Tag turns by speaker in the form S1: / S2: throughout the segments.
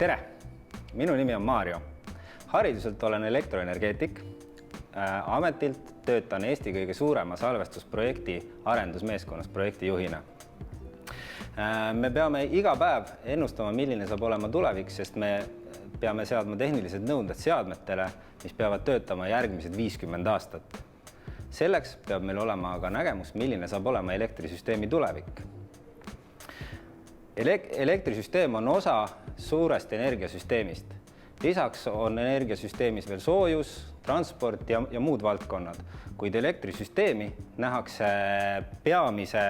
S1: Tere! Minu nimi on Maarjo. Hariduselt olen elektroenergeetik. Ametilt töötan Eesti kõige suurema salvestusprojekti arendusmeeskonnas projektijuhina. Me peame iga päev ennustama, milline saab olema tulevik, sest me peame seadma tehnilised nõuded seadmetele, mis peavad töötama järgmised 50 aastat. Selleks peab meil olema aga nägemus, milline saab olema elektrisüsteemi tulevik. Elektrisüsteem on osa suurest energiasüsteemist. Lisaks on energiasüsteemis veel soojus, transport ja muud valdkonnad, kuid elektrisüsteemi nähakse peamise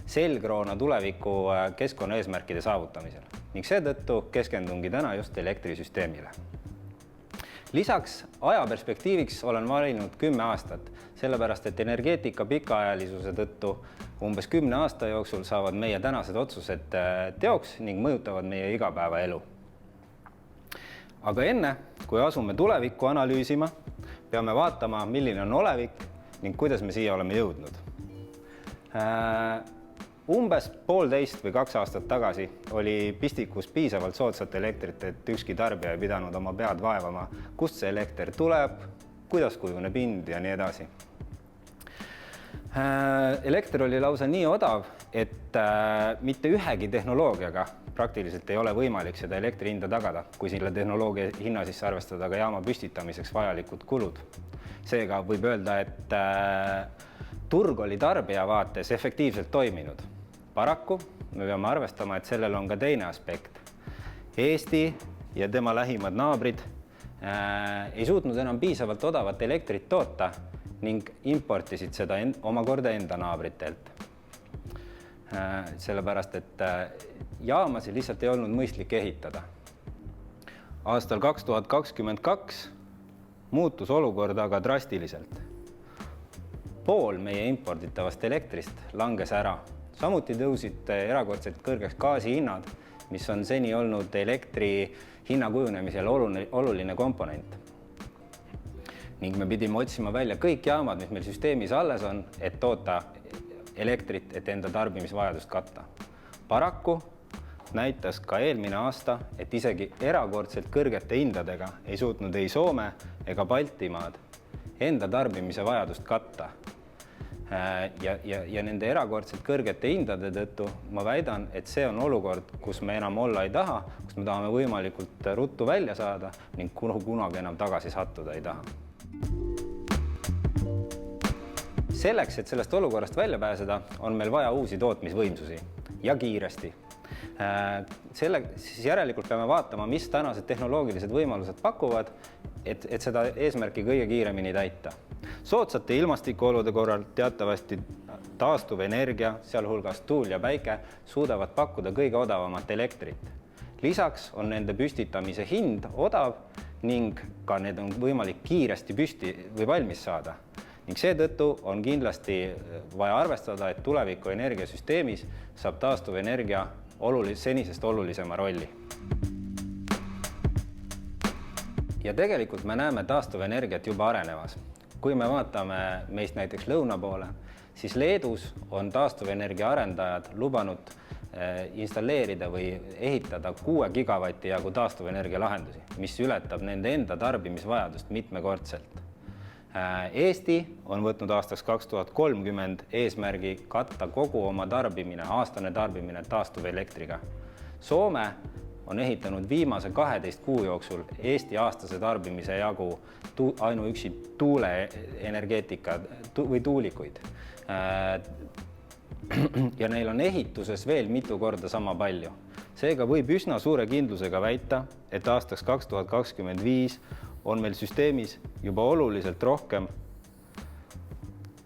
S1: selgroona tuleviku keskkonnaeesmärkide saavutamisel ning seetõttu keskendungi täna just elektrisüsteemile. Lisaks ajaperspektiiviks olen valinud 10 aastat, sellepärast et energeetika pikaajalisuse tõttu umbes 10 aasta jooksul saavad meie tänased otsused teoks ning mõjutavad meie igapäevaelu. Aga enne, kui asume tulevikku analüüsima, peame vaatama, milline on olevik ning kuidas me siia oleme jõudnud. Umbes 1,5 või 2 aastat tagasi oli pistikus piisavalt soodsat elektrit, et ükski tarbija ei pidanud oma pead vaevama, kust see elekter tuleb, kuidas kujuneb hind ja nii edasi. Elekter oli lausa nii odav, et mitte ühegi tehnoloogiaga praktiliselt ei ole võimalik seda elektri hinda tagada, kui selle tehnoloogia hinna sisse arvestada ka jaama püstitamiseks vajalikud kulud. Seega võib öelda, et turg oli tarbija vaates efektiivselt toiminud. Paraku me peame arvestama, et sellel on ka teine aspekt. Eesti ja tema lähimad naabrid ei suutnud enam piisavalt odavat elektrit toota ning importisid seda omakorda enda naabritelt. Sellepärast, et jaamasi lihtsalt ei olnud mõistlik ehitada. Aastal 2022 muutus olukord aga drastiliselt. Pool meie imporditavast elektrist langes ära. Samuti tõusid erakordselt kõrgeks gaasihinnad, mis on seni olnud elektri hinna kujunemisel oluline komponent. Ning me pidime otsima välja kõik jaamad, mis meil süsteemis alles on, et toota elektrit, et enda tarbimisvajadust katta. Paraku näitas ka eelmine aasta, et isegi erakordselt kõrgete hindadega ei suutnud ei Soome ega Baltimaad enda tarbimise vajadust katta. Ja nende erakordselt kõrgete hindade tõttu ma väidan, et see on olukord, kus me enam olla ei taha, kus me tahame võimalikult ruttu välja saada ning kunagi enam tagasi sattuda ei taha. Selleks, et sellest olukorrast välja pääseda, on meil vaja uusi tootmisvõimsusi ja kiiresti. Siis järelikult peame vaatama, mis tänased tehnoloogilised võimalused pakuvad, et seda eesmärki kõige kiiremini täita. Soodsate ilmastikuolude korral teatavasti taastuv energia, sealhulgas tuul ja päike, suudavad pakkuda kõige odavamat elektrit. Lisaks on nende püstitamise hind odav ning ka need on võimalik kiiresti valmis saada. Ning seetõttu on kindlasti vaja arvestada, et tuleviku energiasüsteemis saab taastuv energia senisest olulisema rolli. Ja tegelikult me näeme taastuv energiat juba arenevas. Kui me vaatame meist näiteks lõuna poole, siis Leedus on taastuvenergia arendajad lubanud installeerida või ehitada 6 gigavatti jagu taastuvenergia lahendusi, mis ületab nende enda tarbimisvajadust mitmekordselt. Eesti on võtnud aastaks 2030 eesmärgi katta kogu oma aastane tarbimine taastuvelektriga. Soome on ehitanud viimase 12 kuu jooksul Eesti aastase tarbimise jagu ainuüksi tuuleenergeetika või tuulikuid. Ja neil on ehituses veel mitu korda sama palju. Seega võib üsna suure kindlusega väita, et aastaks 2025 on meil süsteemis juba oluliselt rohkem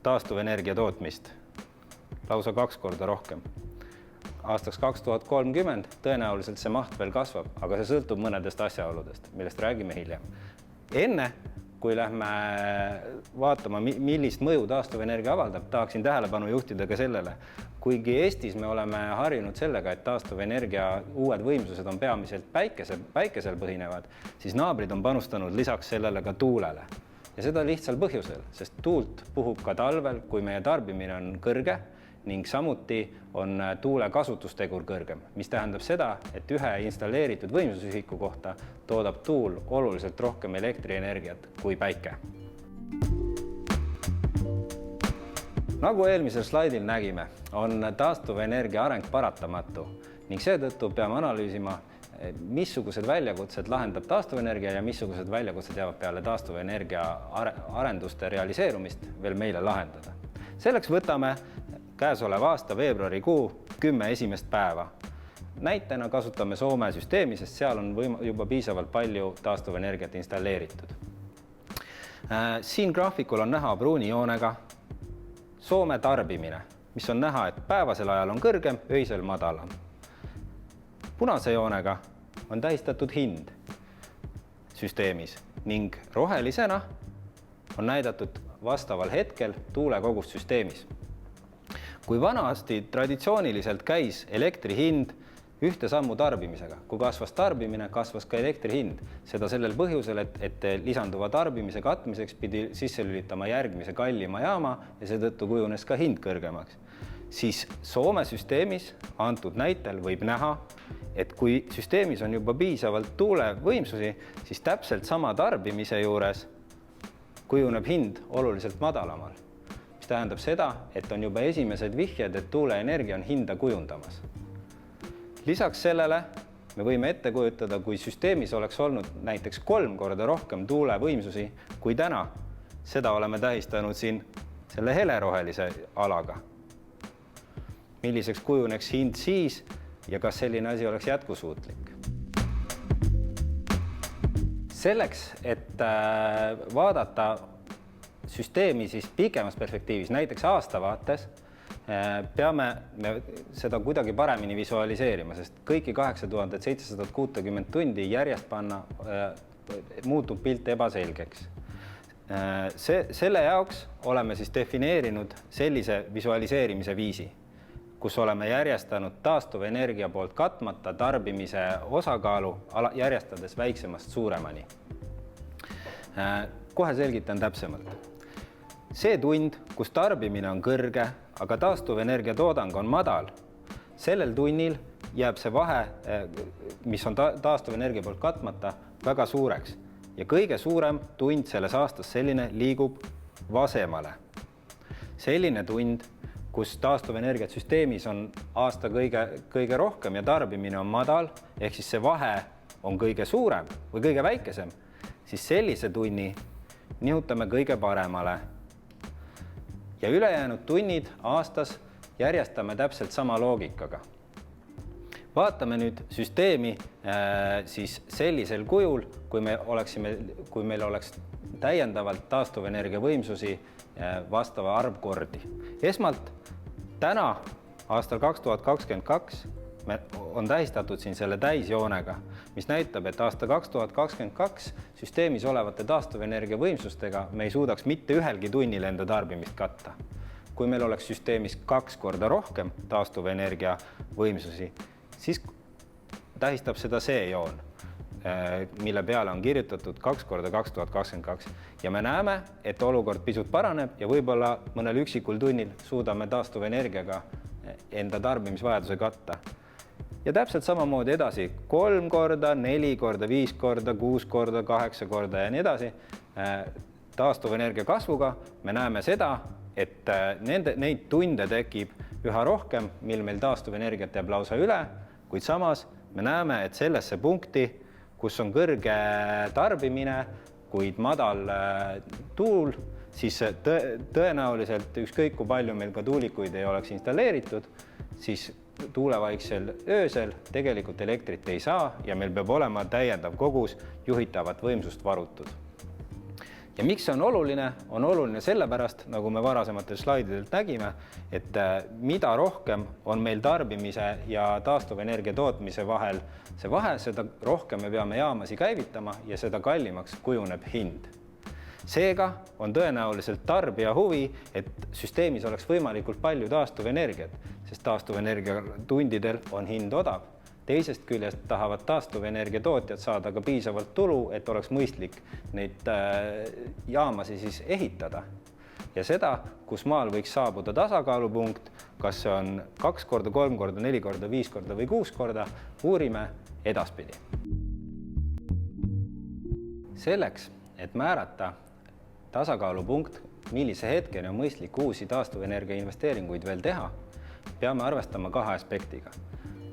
S1: taastuvenergia tootmist, lausa 2 korda rohkem. Aastaks 2030 tõenäoliselt see maht veel kasvab, aga see sõltub mõnedest asjaoludest, millest räägime hiljem. Enne, kui lähme vaatama, millist mõju taastuvenergia avaldab, tahaksin tähelepanu juhtida ka sellele. Kuigi Eestis me oleme harjunud sellega, et taastuvenergia uued võimsused on peamiselt päikesel põhinevad, siis naabrid on panustanud lisaks sellele ka tuulele. Ja seda lihtsal põhjusel, sest tuult puhub ka talvel, kui meie tarbimine on kõrge ning samuti on tuule kasutustegur kõrgem, mis tähendab seda, et ühe installeeritud võimsusühiku kohta toodab tuul oluliselt rohkem elektrienergiat kui päike. Nagu eelmisel slaidil nägime, on taastuvenergia areng paratamatu ning seetõttu peame analüüsima, missugused väljakutsed lahendab taastuvenergia ja missugused väljakutsed jäävad peale taastuvenergia arenduste realiseerumist veel meile lahendada. Selleks võtame käesoleva aasta veebruarikuu 10 esimest päeva. Näitena kasutame Soome süsteemi, sest seal on juba piisavalt palju taastuvenergiat installeeritud. Siin graafikul on näha pruuni joonega Soome tarbimine, mis on näha, et päevasel ajal on kõrgem, öisel madalam. Punase joonega on tähistatud hind süsteemis ning rohelisena on näidatud vastaval hetkel tuulekogust süsteemis. Kui vanasti traditsiooniliselt käis elektri hind ühte sammu tarbimisega, kui kasvas tarbimine, kasvas ka elektri hind. Seda sellel põhjusel, et lisanduva tarbimise katmiseks pidi sisse lülitama järgmise kallima jaama ja seetõttu kujunes ka hind kõrgemaks. Siis Soome süsteemis antud näitel võib näha, et kui süsteemis on juba piisavalt tuulevõimsusi, siis täpselt sama tarbimise juures kujuneb hind oluliselt madalamal, mis tähendab seda, et on juba esimesed vihjed, et tuuleenergia on hinda kujundamas. Lisaks sellele me võime ette kujutada, kui süsteemis oleks olnud näiteks 3 korda rohkem tuulevõimsusi kui täna. Seda oleme tähistanud siin selle helerohelise alaga. Milliseks kujuneks hind siis ja kas selline asi oleks jätkusuutlik? Selleks, et vaadata süsteemi siis pikemas perspektiivis, näiteks aastavaates, peame seda kuidagi paremini visualiseerima, sest kõiki 8760 tundi järjest panna muutub pilt ebaselgeks. Selle jaoks oleme siis defineerinud sellise visualiseerimise viisi, kus oleme järjestanud taastuvenergia poolt katmata tarbimise osakaalu järjestades väiksemast suuremani. Kohe selgitan täpsemalt. See tund, kus tarbimine on kõrge, aga taastuvenergia toodang on madal, sellel tunnil jääb see vahe, mis on taastuvenergia poolt katmata, väga suureks. Ja kõige suurem tund selles aastas selline liigub vasemale. Selline tund, kus taastuvenergiat süsteemis on aasta kõige rohkem ja tarbimine on madal, ehk siis see vahe on kõige suurem või kõige väikesem, siis sellise tunni nihutame kõige paremale. Ja ülejäänud tunnid aastas järjestame täpselt sama loogikaga. Vaatame nüüd süsteemi siis sellisel kujul, kui meil oleks täiendavalt taastuvenergia võimsusi vastava arv kordi. Esmalt täna aastal 2022 on tähistatud siin selle täisjoonega, mis näitab, et aasta 2022 süsteemis olevate taastuvenergia võimsustega me ei suudaks mitte ühelgi tunnil enda tarbimist katta. Kui meil oleks süsteemis 2 korda rohkem taastuvenergia võimsusi, siis tähistab seda see joon, mille peale on kirjutatud 2 korda 2022. Ja me näeme, et olukord pisut paraneb ja võib-olla mõnel üksikul tunnil suudame taastuvenergiaga enda tarbimisvajaduse katta. Ja täpselt samamoodi edasi 3 korda, 4 korda, 5 korda, 6 korda, 8 korda ja nii edasi. Taastuvenergia kasvuga me näeme seda, et neid tunde tekib üha rohkem, mil meil taastuvenergiat jääb lausa üle, kuid samas me näeme, et sellesse punkti, kus on kõrge tarbimine, kuid madal tuul, siis tõenäoliselt ükskõik kui palju meil ka tuulikuid ei oleks installeeritud, siis tuulevaiksel öösel tegelikult elektrit ei saa ja meil peab olema täiendav kogus juhitavat võimsust varutud. Ja miks see on oluline? On oluline sellepärast, nagu me varasematel slaididelt nägime, et mida rohkem on meil tarbimise ja taastuvenergia tootmise vahel see vahe, seda rohkem me peame jaamasi käivitama ja seda kallimaks kujuneb hind. Seega on tõenäoliselt tarbija huvi, et süsteemis oleks võimalikult palju taastuvenergiat, sest taastuvenergia tundidel on hind odav. Teisest küljest tahavad taastuvenergia tootjad saada ka piisavalt tulu, et oleks mõistlik neid jaamasi siis ehitada. ja seda, kus maal võiks saabuda tasakaalupunkt, kas see on 2 korda, 3 korda, 4 korda, 5 korda või 6 korda, uurime edaspidi. Selleks, et määrata tasakaalupunkt, millise hetkeni on mõistlik uusi taastuvenergia investeeringuid veel teha, peame arvestama 2 aspektiga.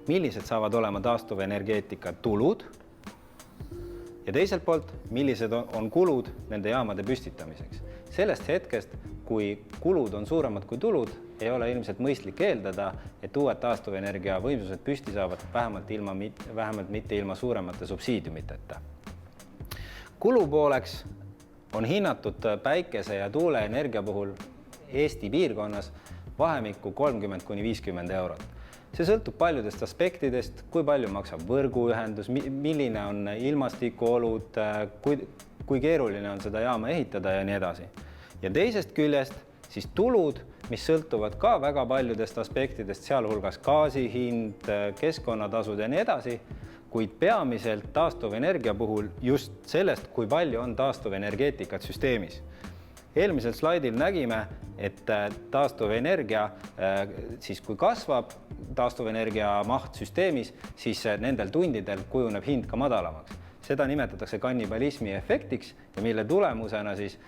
S1: Millised saavad olema taastuvenergeetika tulud ja teiselt poolt, millised on kulud nende jaamade püstitamiseks. Sellest hetkest, kui kulud on suuremad kui tulud, ei ole ilmselt mõistlik eeldada, et uued taastuvenergia võimsused püsti saavad vähemalt mitte ilma suuremate subsiidiumiteta. Kulupooleks on hinnatud päikese- ja tuuleenergia puhul Eesti piirkonnas vahemikku 30–50 eurot. See sõltub paljudest aspektidest, kui palju maksab võrguühendus, milline on ilmastikuolud, kui keeruline on seda jaama ehitada ja nii edasi. Ja teisest küljest siis tulud, mis sõltuvad ka väga paljudest aspektidest, sealhulgas gaasi hind, keskkonnatasud ja nii edasi, kuid peamiselt taastuvenergia puhul just sellest, kui palju on taastuvenergeetikat süsteemis. Eelmisel slaidil nägime, et taastuvenergia, siis kui kasvab taastuvenergia maht süsteemis, siis nendel tundidel kujuneb hind ka madalamaks. Seda nimetatakse kannibalismi efektiks ja mille tulemusena siis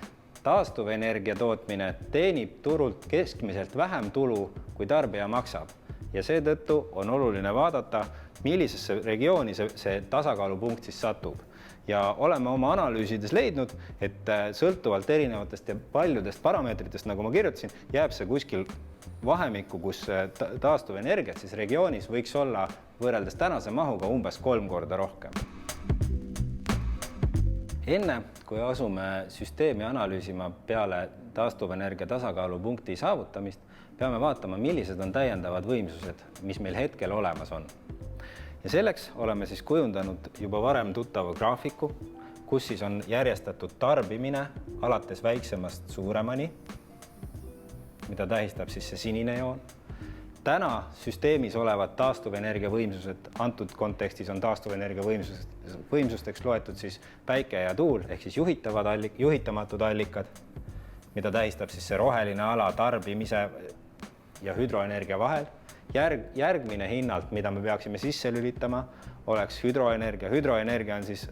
S1: taastuvenergia tootmine teenib turult keskmiselt vähem tulu, kui tarbija maksab. Ja seetõttu on oluline vaadata, millisesse regiooni see tasakaalupunkt siis satub. Ja oleme oma analüüsides leidnud, et sõltuvalt erinevatest ja paljudest parameetritest, nagu ma kirjutasin, jääb see kuskil vahemikku, kus taastuvenergiat siis regioonis võiks olla võrreldes tänase mahuga umbes 3 korda rohkem. Enne, kui asume süsteemi analüüsima peale taastuvenergia tasakaalupunkti saavutamist, peame vaatama, millised on täiendavad võimsused, mis meil hetkel olemas on. Ja selleks oleme siis kujundanud juba varem tuttava graafiku, kus siis on järjestatud tarbimine alates väiksemast suuremani, mida tähistab siis see sinine joon. Täna süsteemis olevad taastuvenergia võimsused, antud kontekstis on taastuvenergia võimsusteks loetud siis päike ja tuul, ehk siis juhitamatud allikad, mida tähistab siis see roheline ala tarbimise ja hüdroenergia vahel. Järgmine hinnalt, mida me peaksime sisse lülitama, oleks hüdroenergia. Hüdroenergia on siis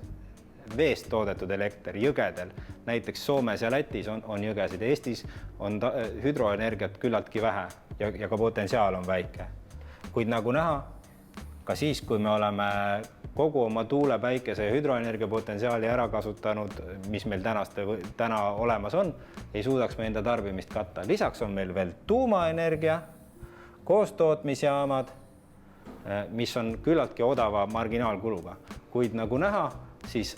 S1: veest toodetud elekter jõgedel. Näiteks Soomes ja Lätis on jõgesid. Eestis on hüdroenergiat küllaltki vähe ja ka potentsiaal on väike. Kuid nagu näha, ka siis, kui me oleme kogu oma tuule, päikese ja hüdroenergia potentsiaali ära kasutanud, mis meil täna olemas on, ei suudaks me enda tarbimist katta. Lisaks on meil veel tuumaenergia, koostootmisjaamad, mis on küllaltki odava marginaalkuluga. Kuid nagu näha, siis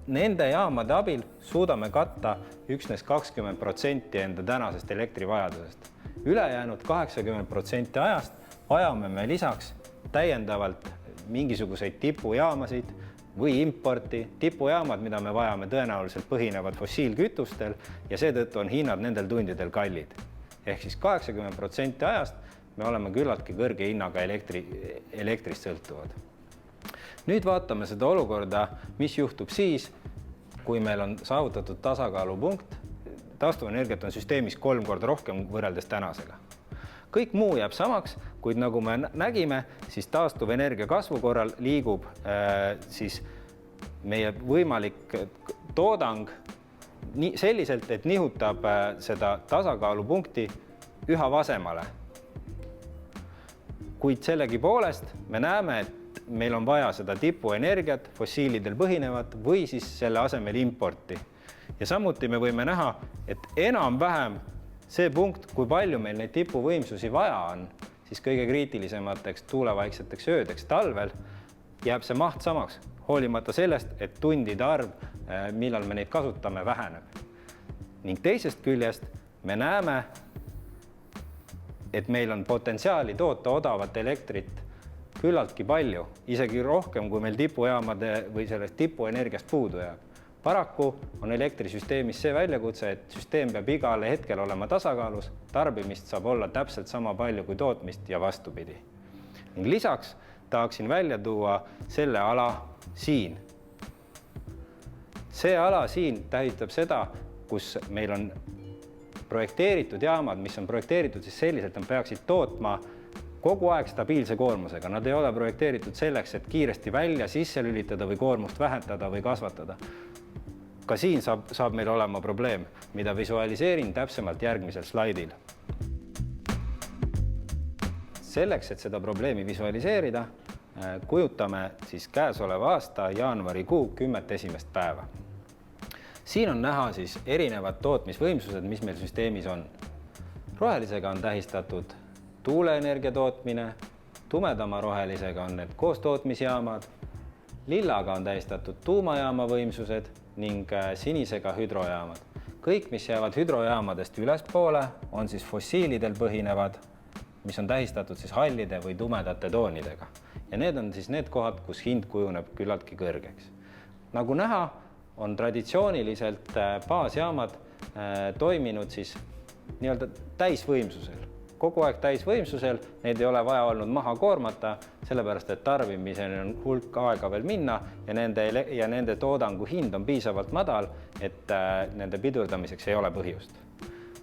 S1: nende jaamade abil suudame katta üksnes 20% enda tänasest elektrivajadusest. Ülejäänud 80% ajast vajame me lisaks täiendavalt mingisuguseid tipujaamasid või importi. Tipujaamad, mida me vajame, tõenäoliselt põhinevad fossiilkütustel ja seetõttu on hinnad nendel tundidel kallid. Ehk siis 80% ajast me oleme küllaltki kõrge hinnaga elektrist sõltuvad. Nüüd vaatame seda olukorda, mis juhtub siis, kui meil on saavutatud tasakaalupunkt. Taastuvenergiat on süsteemis 3 korda rohkem võrreldes tänasega. Kõik muu jääb samaks, kuid nagu me nägime, siis taastuvenergia kasvu korral liigub siis meie võimalik toodang selliselt, et nihutab seda tasakaalupunkti üha vasemale. Kuid sellegi poolest me näeme, et meil on vaja seda tipuenergiat, fossiilidel põhinevat või siis selle asemel importi. Ja samuti me võime näha, et enam-vähem see punkt, kui palju meil neid tipuvõimsusi vaja on, siis kõige kriitilisemateks tuulevaikseteks öödeks talvel jääb see maht samaks, hoolimata sellest, et tundide arv, millal me neid kasutame, väheneb. Ning teisest küljest me näeme, et meil on potentsiaali toota odavat elektrit küllaltki palju, isegi rohkem, kui meil tipujaamade või sellest tipuenergiast puudu jääb. Paraku on elektrisüsteemis see väljakutse, et süsteem peab igale hetkel olema tasakaalus, tarbimist saab olla täpselt sama palju kui tootmist ja vastupidi. Ning lisaks tahaksin välja tuua selle ala siin. See ala siin tähistab seda, kus meil on projekteeritud jaamad, mis on projekteeritud siis selliselt, nad peaksid tootma kogu aeg stabiilse koormusega. Nad ei ole projekteeritud selleks, et kiiresti välja sisse lülitada või koormust vähendada või kasvatada. Ka siin saab meil olema probleem, mida visualiseerin täpsemalt järgmisel slaidil. Selleks, et seda probleemi visualiseerida, kujutame siis käesoleva aasta jaanuarikuu 10 esimest päeva. Siin on näha siis erinevad tootmisvõimsused, mis meil süsteemis on. Rohelisega on tähistatud tuuleenergia tootmine, tumedama rohelisega on need koostootmisjaamad, lillaga on tähistatud tuumajaama võimsused ning sinisega hüdrojaamad. Kõik, mis jäävad hüdrojaamadest ülespoole, on siis fossiilidel põhinevad, mis on tähistatud siis hallide või tumedate toonidega. Ja need on siis need kohad, kus hind kujuneb küllaltki kõrgeks. Nagu näha, on traditsiooniliselt baasjaamad toiminud siis nii-öelda täisvõimsusel. Kogu aeg täisvõimsusel, neid ei ole vaja olnud maha koormata, sellepärast et tarbimisel on hulk aega veel minna ja nende toodangu hind on piisavalt madal, et nende pidurdamiseks ei ole põhjust.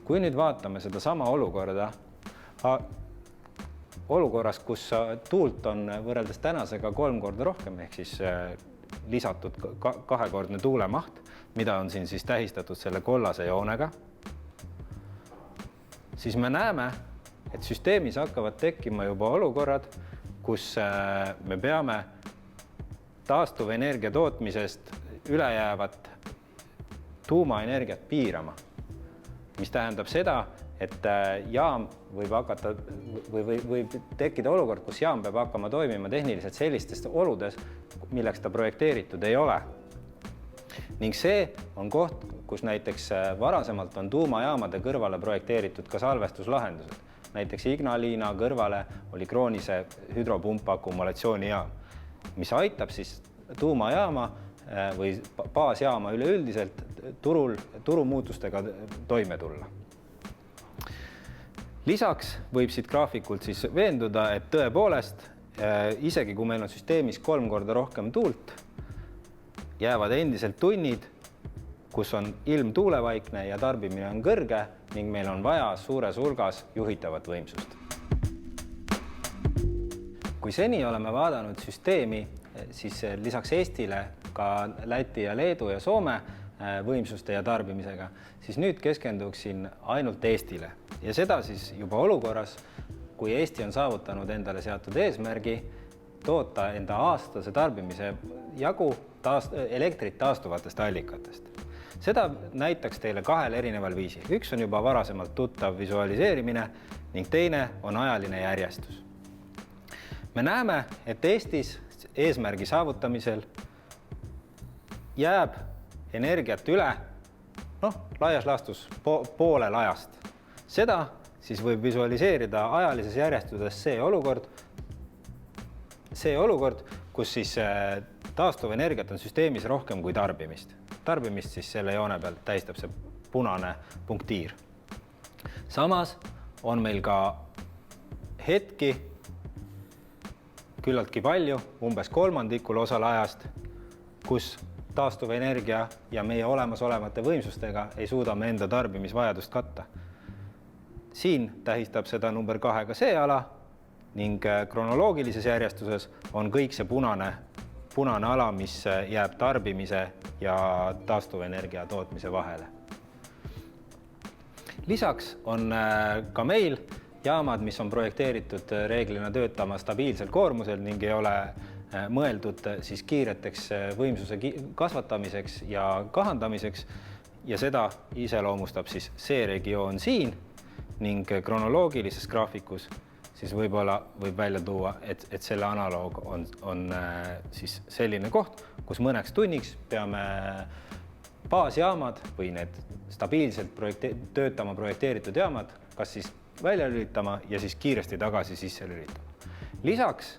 S1: Kui nüüd vaatame seda sama olukorras, kus tuult on võrreldes tänasega 3 korda rohkem, ehk siis lisatud 2-kordne tuulemaht, mida on siin siis tähistatud selle kollase joonega, siis me näeme, et süsteemis hakkavad tekkima juba olukorrad, kus me peame taastuvenergia tootmisest ülejäävat tuumaenergiat piirama, mis tähendab seda, et jaam võib tekkida olukord, kus jaam peab hakkama toimima tehniliselt sellistes oludes, milleks ta projekteeritud ei ole. Ning see on koht, kus näiteks varasemalt on tuumajaamade kõrvale projekteeritud ka salvestuslahendused. Näiteks Ignalina kõrvale oli Kroonise hüdropumpakumulatsioonijaam, mis aitab siis tuumajaama või baasjaama üleüldiselt turumuutustega toime tulla. Lisaks võib siit graafikult siis veenduda, et tõepoolest, isegi kui meil on süsteemis 3 korda rohkem tuult, jäävad endiselt tunnid, kus on ilm tuulevaikne ja tarbimine on kõrge ning meil on vaja suures hulgas juhitavat võimsust. Kui seni oleme vaadanud süsteemi, siis lisaks Eestile ka Läti ja Leedu ja Soome võimsuste ja tarbimisega, siis nüüd keskenduksin ainult Eestile. Ja seda siis juba olukorras, kui Eesti on saavutanud endale seatud eesmärgi toota enda aastase tarbimise jagu elektrit taastuvatest allikatest. Seda näitaks teile 2 erineval viisil. Üks on juba varasemalt tuttav visualiseerimine ning teine on ajaline järjestus. Me näeme, et Eestis eesmärgi saavutamisel jääb energiat üle, laias laastus poolel ajast. Seda siis võib visualiseerida ajalises järjestuses see olukord, kus siis taastuvenergiat on süsteemis rohkem kui tarbimist. Tarbimist siis selle joone peal tähistab see punane punktiir. Samas on meil ka hetki küllaltki palju, umbes 1/3 osal ajast, kus taastuvenergia ja meie olemasolevate võimsustega ei suuda me enda tarbimisvajadust katta. Siin tähistab seda number 2 see ala ning kronoloogilises järjestuses on kõik see punane ala, mis jääb tarbimise ja taastuvenergia tootmise vahele. Lisaks on ka meil jaamad, mis on projekteeritud reeglina töötama stabiilsel koormusel ning ei ole mõeldud siis kiireteks võimsuse kasvatamiseks ja kahandamiseks ja seda iseloomustab siis see regioon siin ning kronoloogilises graafikus siis võib-olla võib välja tuua, et selle analoog on siis selline koht, kus mõneks tunniks peame baasjaamad või need stabiilselt töötama projekteeritud jaamad kas siis välja lülitama ja siis kiiresti tagasi sisse lülitama. Lisaks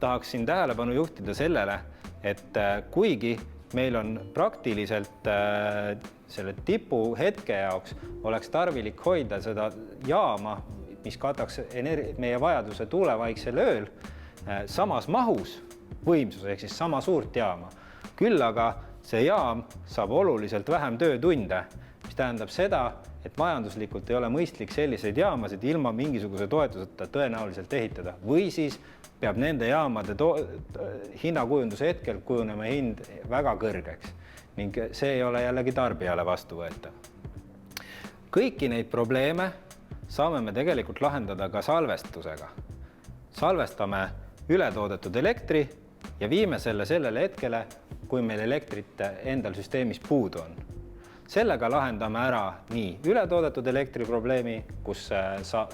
S1: tahaksin tähelepanu juhtida sellele, et kuigi meil on praktiliselt selle tipu hetke jaoks oleks tarvilik hoida seda jaama, mis kataks meie vajaduse tuulevaiksel ööl samas mahus võimsus ehk siis sama suurt jaama. Küll aga see jaam saab oluliselt vähem töötunde, mis tähendab seda, et majanduslikult ei ole mõistlik selliseid jaamasid ilma mingisuguse toetuseta tõenäoliselt ehitada või siis peab nende jaamade hinnakujunduse hetkel kujunema hind väga kõrgeks ning see ei ole jällegi tarbijale vastuvõetav. Kõiki neid probleeme saame me tegelikult lahendada ka salvestusega. Salvestame ületoodetud elektri ja viime selle sellele hetkele, kui meil elektrit endal süsteemis puudu on. Sellega lahendame ära nii ületoodetud elektri probleemi, kus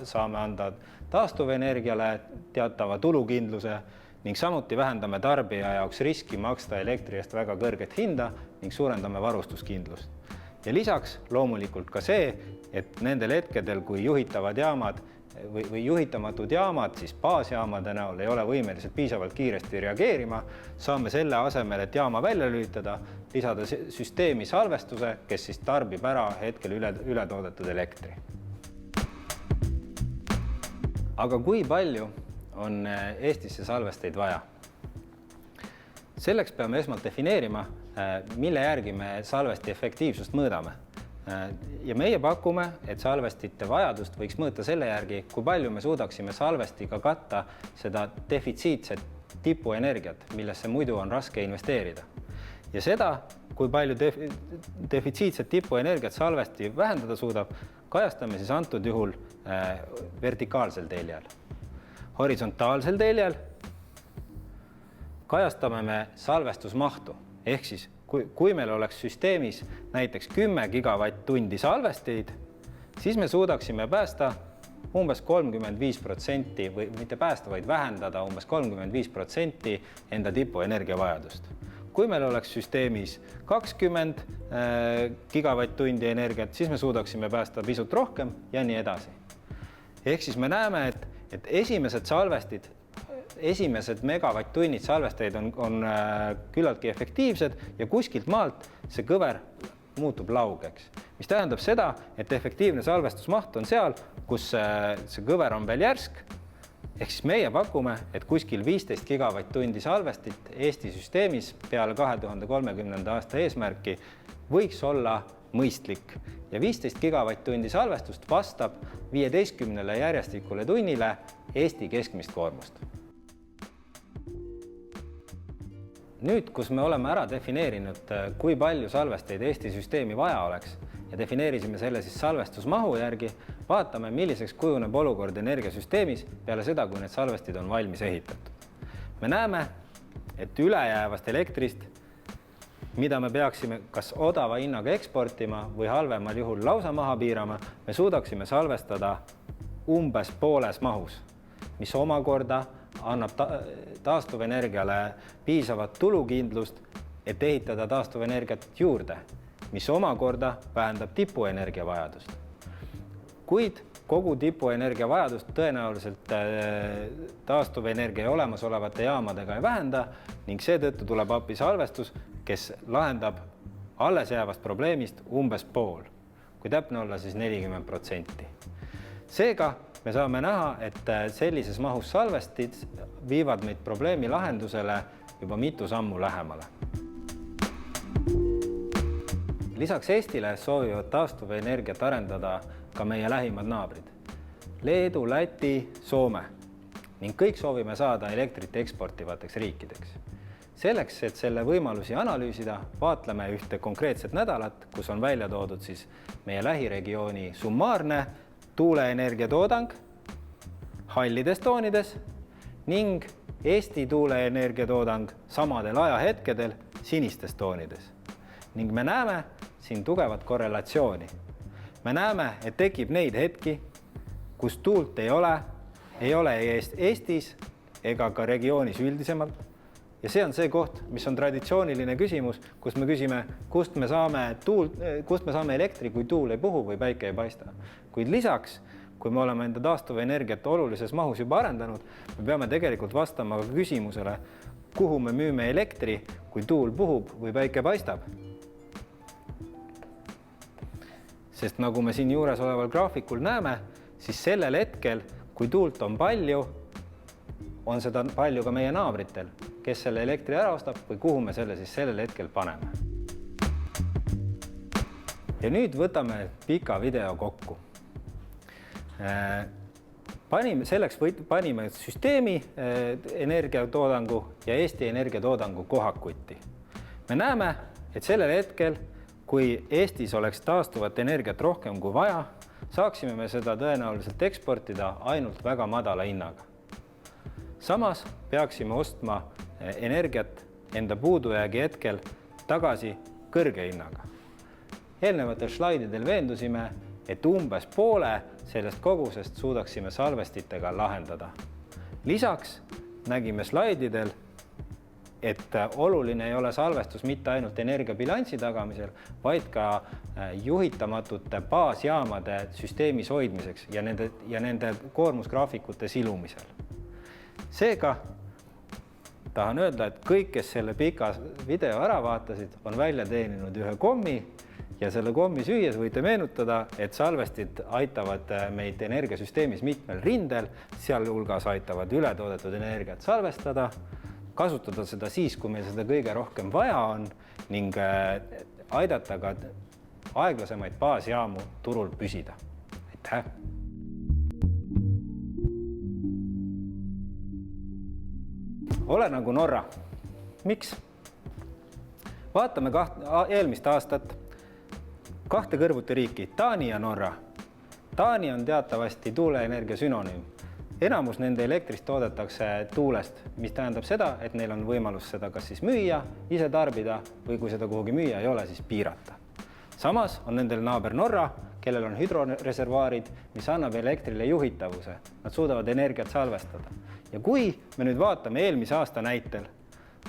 S1: saame anda taastuvenergiale teatava tulukindluse ning samuti vähendame tarbija jaoks riski maksta elektri eest väga kõrget hinda ning suurendame varustuskindlust. Ja lisaks loomulikult ka see, et nendel hetkedel, kui juhitavad jaamad või juhitamatud jaamad, siis baasjaamade näol ei ole võimelised piisavalt kiiresti reageerima, saame selle asemel, et jaama välja lülitada, lisada süsteemi salvestuse, kes siis tarbib ära hetkel ületoodetud elektri. Aga kui palju on Eestisse salvesteid vaja? Selleks peame esmalt defineerima, mille järgi me salvesti efektiivsust mõõdame. Ja meie pakume, et salvestite vajadust võiks mõõta selle järgi, kui palju me suudaksime salvestiga katta seda defitsiitset tipuenergiat, millesse muidu on raske investeerida. Ja seda, kui palju defitsiitset tipuenergiat salvesti vähendada suudab, kajastame siis antud juhul vertikaalsel teljel. Horisontaalsel teljel kajastame me salvestusmahtu, ehk siis kui meil oleks süsteemis näiteks 10 gigavatt-tundi salvesteid, siis me suudaksime päästa umbes 35% või mitte päästa, vaid vähendada umbes 35% enda tipuenergia vajadust. Kui meil oleks süsteemis 20 gigavatt-tundi energiat, siis me suudaksime päästa pisut rohkem ja nii edasi. Ehk siis me näeme, et esimesed megavatt-tunnid salvesteid on küllaltki efektiivsed ja kuskilt maalt see kõver muutub laugeks. Mis tähendab seda, et efektiivne salvestusmaht on seal, kus see kõver on veel järsk. Ehk siis meie pakume, et kuskil 15 gigavatt-tundi salvestit Eesti süsteemis peale 2030. aasta eesmärki võiks olla mõistlik. Ja 15 gigavatt-tundi salvestust vastab 15 järjestikule tunnile Eesti keskmist koormust. Nüüd, kus me oleme ära defineerinud, kui palju salvesteid Eesti süsteemi vaja oleks ja defineerisime selle siis salvestusmahu järgi, vaatame, milliseks kujuneb olukord energiasüsteemis peale seda, kui need salvestid on valmis ehitatud. Me näeme, et ülejäävast elektrist, mida me peaksime kas odava hinnaga eksportima või halvemal juhul lausa maha piirama, me suudaksime salvestada umbes pooles mahus, mis omakorda annab taastuvenergiale piisavat tulukindlust, et ehitada taastuvenergiat juurde, mis omakorda vähendab tipuenergia vajadust. Kuid kogu tipuenergia vajadust tõenäoliselt taastuvenergia olemasolevate jaamadega ei vähenda ning seetõttu tuleb appi salvestus, kes lahendab alles jäävast probleemist umbes pool, kui täpne olla siis 40%. Seega me saame näha, et sellises mahus salvestid viivad meid probleemi lahendusele juba mitu sammu lähemale. Lisaks Eestile soovivad taastuvenergiat arendada ka meie lähimad naabrid. Leedu, Läti, Soome ning kõik soovime saada elektrit eksportivateks riikideks. Selleks, et selle võimalusi analüüsida, vaatleme ühte konkreetset nädalat, kus on välja toodud siis meie lähiregiooni summaarne tuuleenergia toodang hallides toonides ning Eesti tuuleenergia toodang samadel ajahetkedel sinistes toonides. Ning me näeme siin tugevat korrelatsiooni. Me näeme, et tekib neid hetki, kus tuult ei ole Eestis ega ka regioonis üldisemalt. Ja see on see koht, mis on traditsiooniline küsimus, kus me küsime, kust me saame elektri, kui tuul ei puhu või päike ei paista. Kuid lisaks, kui me oleme enda taastuvenergiat olulises mahus juba arendanud, me peame tegelikult vastama ka küsimusele, kuhu me müüme elektri, kui tuul puhub või päike paistab. Sest nagu me siin juures oleval graafikul näeme, siis sellel hetkel, kui tuult on palju, on seda palju ka meie naabritel, kes selle elektri ära ostab või kuhu me selle siis sellel hetkel paneme. Ja nüüd võtame pika video kokku. Panime süsteemi energiatoodangu ja Eesti energiatoodangu kohakutti. Me näeme, et sellel hetkel, kui Eestis oleks taastuvat energiat rohkem kui vaja, saaksime me seda tõenäoliselt eksportida ainult väga madala hinnaga. Samas peaksime ostma energiat enda puudujäägi hetkel tagasi kõrge hinnaga. Eelnevatel slaididel veendusime, et umbes poole sellest kogusest suudaksime salvestitega lahendada. Lisaks nägime slaididel, et oluline ei ole salvestus mitte ainult energiabilansi tagamisel, vaid ka juhitamatute baasjaamade süsteemis hoidmiseks ja nende koormusgraafikute silumisel. Seega tahan öelda, et kõik, kes selle pika video ära vaatasid, on välja teeninud ühe kommi ja selle kommi süües võite meenutada, et salvestid aitavad meid energiasüsteemis mitmel rindel, sealhulgas aitavad ületoodetud energiat salvestada, kasutada seda siis, kui meil seda kõige rohkem vaja on ning aidata ka aeglasemaid baasjaamu turul püsida. Aitäh! Ole nagu Norra. Miks? Vaatame eelmist aastat. Kahte kõrvuti riiki, Taani ja Norra. Taani on teatavasti tuuleenergia sünonüüm. Enamus nende elektrist toodetakse tuulest, mis tähendab seda, et neil on võimalus seda kas siis müüa, ise tarbida või kui seda kuhugi müüa ei ole, siis piirata. Samas on nendel naaber Norra, kellel on hüdroreservaarid, mis annab elektrile juhitavuse. Nad suudavad energiat salvestada. Ja kui me nüüd vaatame eelmise aasta näitel,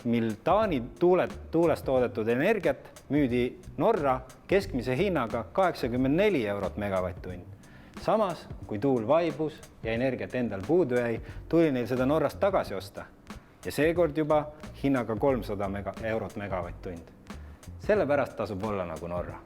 S1: mil Taani tuulest toodetud energiat müüdi Norra keskmise hinnaga 84 eurot megavatt-tund. Samas, kui tuul vaibus ja energiat endal puudu jäi, tuli neil seda Norrast tagasi osta. Ja seekord juba hinnaga 300 eurot megavatt-tund. Sellepärast tasub olla nagu Norra.